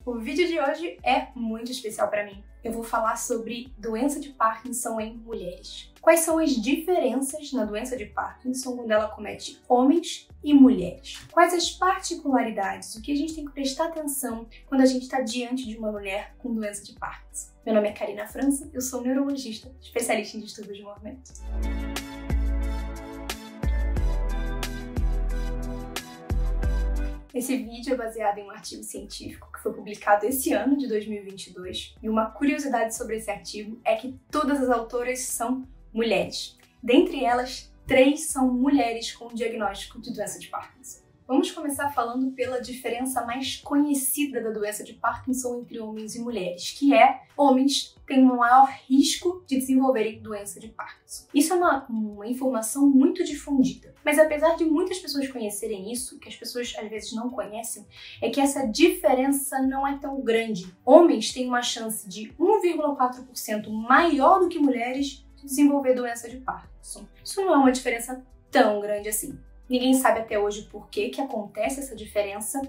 O vídeo de hoje é muito especial para mim. Eu vou falar sobre doença de Parkinson em mulheres. Quais são as diferenças na doença de Parkinson quando ela comete homens e mulheres? Quais as particularidades? O que a gente tem que prestar atenção quando a gente está diante de uma mulher com doença de Parkinson? Meu nome é Karina França, eu sou neurologista, especialista em distúrbios de movimento. Esse vídeo é baseado em um artigo científico que foi publicado esse ano, de 2022, e uma curiosidade sobre esse artigo é que todas as autoras são mulheres. Dentre elas, 3 são mulheres com diagnóstico de doença de Parkinson. Vamos começar falando pela diferença mais conhecida da doença de Parkinson entre homens e mulheres, que é homens têm um maior risco de desenvolverem doença de Parkinson. Isso é uma informação muito difundida, mas apesar de muitas pessoas conhecerem isso, que as pessoas às vezes não conhecem, é que essa diferença não é tão grande. Homens têm uma chance de 1,4% maior do que mulheres de desenvolver doença de Parkinson. Isso não é uma diferença tão grande assim. Ninguém sabe até hoje por que acontece essa diferença.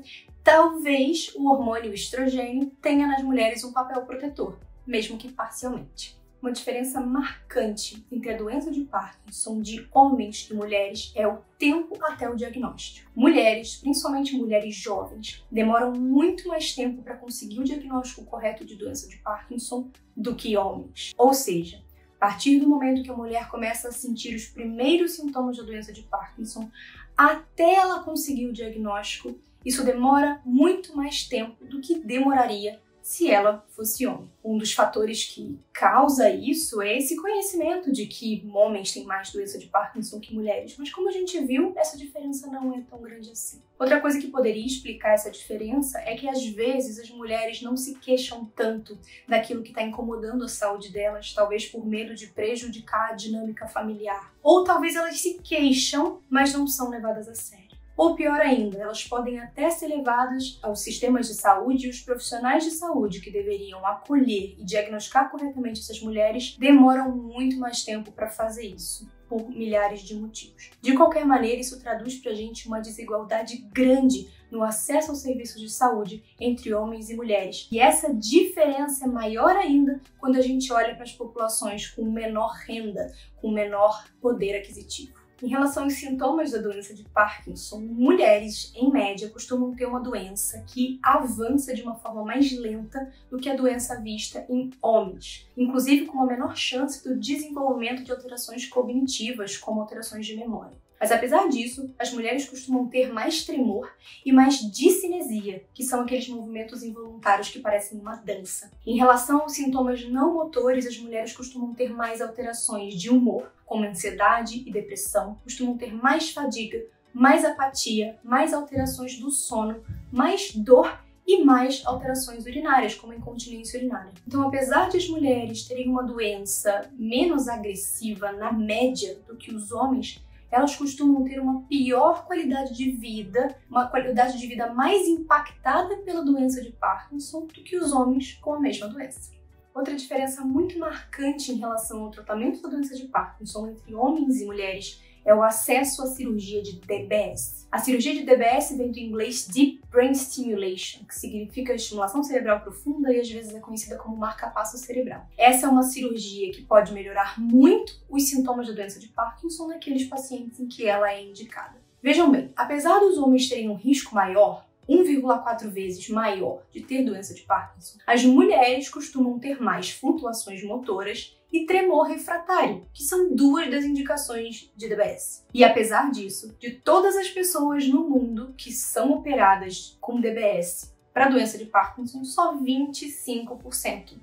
Talvez o hormônio estrogênio tenha nas mulheres um papel protetor, mesmo que parcialmente. Uma diferença marcante entre a doença de Parkinson de homens e mulheres é o tempo até o diagnóstico. Mulheres, principalmente mulheres jovens, demoram muito mais tempo para conseguir o diagnóstico correto de doença de Parkinson do que homens. Ou seja, a partir do momento que a mulher começa a sentir os primeiros sintomas da doença de Parkinson, até ela conseguir o diagnóstico, isso demora muito mais tempo do que demoraria se ela fosse homem. Um dos fatores que causa isso é esse conhecimento de que homens têm mais doença de Parkinson que mulheres, mas como a gente viu, essa diferença não é tão grande assim. Outra coisa que poderia explicar essa diferença é que às vezes as mulheres não se queixam tanto daquilo que está incomodando a saúde delas, talvez por medo de prejudicar a dinâmica familiar. Ou talvez elas se queixam, mas não são levadas a sério. Ou pior ainda, elas podem até ser levadas aos sistemas de saúde e os profissionais de saúde que deveriam acolher e diagnosticar corretamente essas mulheres demoram muito mais tempo para fazer isso, por milhares de motivos. De qualquer maneira, isso traduz pra gente uma desigualdade grande no acesso aos serviços de saúde entre homens e mulheres. E essa diferença é maior ainda quando a gente olha para as populações com menor renda, com menor poder aquisitivo. Em relação aos sintomas da doença de Parkinson, mulheres, em média, costumam ter uma doença que avança de uma forma mais lenta do que a doença vista em homens, inclusive com uma menor chance do desenvolvimento de alterações cognitivas, como alterações de memória. Mas apesar disso, as mulheres costumam ter mais tremor e mais discinesia, que são aqueles movimentos involuntários que parecem uma dança. Em relação aos sintomas não motores, as mulheres costumam ter mais alterações de humor, como ansiedade e depressão, costumam ter mais fadiga, mais apatia, mais alterações do sono, mais dor e mais alterações urinárias, como a incontinência urinária. Então, apesar de as mulheres terem uma doença menos agressiva na média do que os homens, elas costumam ter uma pior qualidade de vida, uma qualidade de vida mais impactada pela doença de Parkinson do que os homens com a mesma doença. Outra diferença muito marcante em relação ao tratamento da doença de Parkinson entre homens e mulheres é o acesso à cirurgia de DBS. A cirurgia de DBS vem do inglês Deep Brain Stimulation, que significa estimulação cerebral profunda e às vezes é conhecida como marca-passo cerebral. Essa é uma cirurgia que pode melhorar muito os sintomas da doença de Parkinson naqueles pacientes em que ela é indicada. Vejam bem, apesar dos homens terem um risco maior, 1,4 vezes maior de ter doença de Parkinson, as mulheres costumam ter mais flutuações motoras e tremor refratário, que são 2 das indicações de DBS. E apesar disso, de todas as pessoas no mundo que são operadas com DBS para a doença de Parkinson, só 25%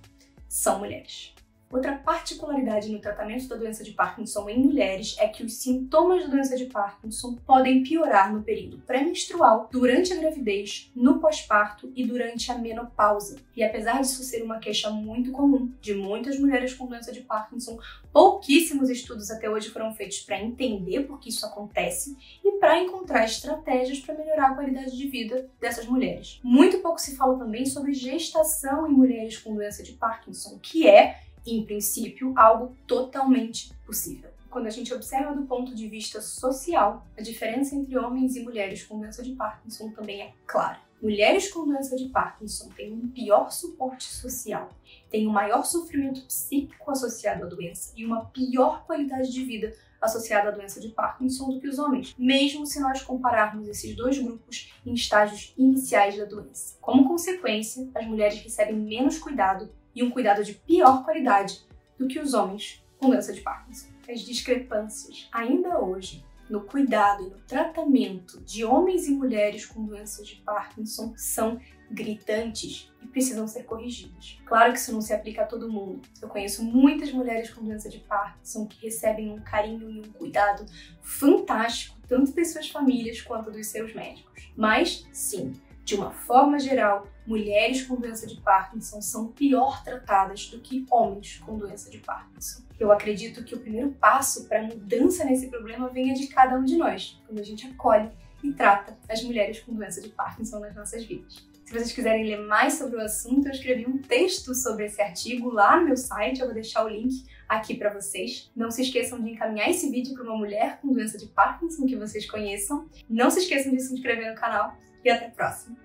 são mulheres. Outra particularidade no tratamento da doença de Parkinson em mulheres é que os sintomas da doença de Parkinson podem piorar no período pré-menstrual, durante a gravidez, no pós-parto e durante a menopausa. E apesar disso ser uma queixa muito comum de muitas mulheres com doença de Parkinson, pouquíssimos estudos até hoje foram feitos para entender por que isso acontece e para encontrar estratégias para melhorar a qualidade de vida dessas mulheres. Muito pouco se fala também sobre gestação em mulheres com doença de Parkinson, que é, em princípio, algo totalmente possível. Quando a gente observa do ponto de vista social, a diferença entre homens e mulheres com doença de Parkinson também é clara. mulheres com doença de Parkinson têm um pior suporte social, têm um maior sofrimento psíquico associado à doença e uma pior qualidade de vida associada à doença de Parkinson do que os homens, mesmo se nós compararmos esses dois grupos em estágios iniciais da doença. Como consequência, as mulheres recebem menos cuidado e um cuidado de pior qualidade do que os homens com doença de Parkinson. As discrepâncias, ainda hoje, no cuidado e no tratamento de homens e mulheres com doenças de Parkinson são gritantes e precisam ser corrigidas. Claro que isso não se aplica a todo mundo. Eu conheço muitas mulheres com doença de Parkinson que recebem um carinho e um cuidado fantástico, tanto das suas famílias quanto dos seus médicos. Mas, sim, de uma forma geral, mulheres com doença de Parkinson são pior tratadas do que homens com doença de Parkinson. Eu acredito que o primeiro passo para a mudança nesse problema venha de cada um de nós, quando a gente acolhe e trata as mulheres com doença de Parkinson nas nossas vidas. Se vocês quiserem ler mais sobre o assunto, eu escrevi um texto sobre esse artigo lá no meu site, eu vou deixar o link aqui para vocês. Não se esqueçam de encaminhar esse vídeo para uma mulher com doença de Parkinson que vocês conheçam. Não se esqueçam de se inscrever no canal e até a próxima!